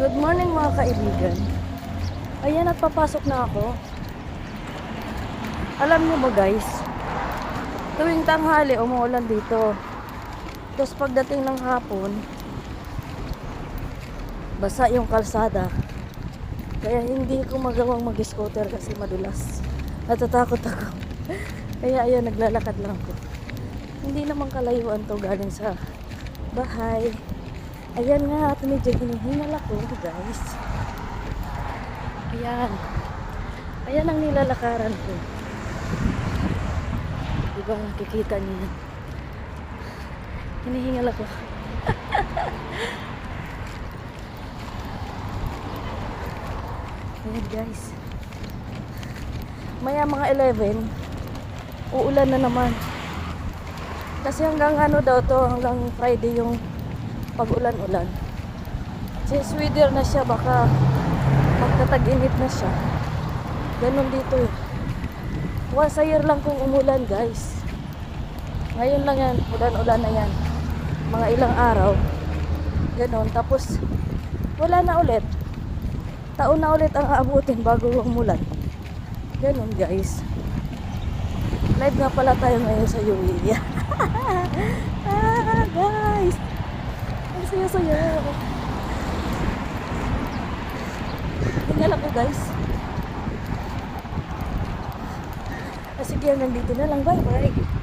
Good morning mga kaibigan. Ayan at papasok na ako. Alam niyo ba guys, tuwing tanghali umuulan dito. Tapos pagdating ng hapon, basa yung kalsada. Kaya hindi ko magawang mag-scooter kasi madulas. Natatakot ako. Kaya ayan, naglalakad lang ako. Hindi naman kalayuan to galing sa bahay. Ayan nga, at medyo hinihingal ako guys. Ayan. Ayan ang nilalakaran ko. Diba nakikita niyo yan? Hinihingal ako. Ayan guys. Maya mga 11, uulan na naman. Kasi hanggang ano daw to, hanggang Friday yung pag-ulan-ulan. Since weather na siya, baka magtatag-init na siya. Ganon dito eh. Once a year lang kung umulan guys. Ngayon lang yan, ulan-ulan na yan. Mga ilang araw. Ganon. Tapos, wala na ulit. Taon na ulit ang aabutin bago umulan. Ganon guys. Live nga pala tayo ngayon sa UAE. Guys. Ang saya-saya. Tingnan ako guys. Sige, nandito na lang. Bye-bye.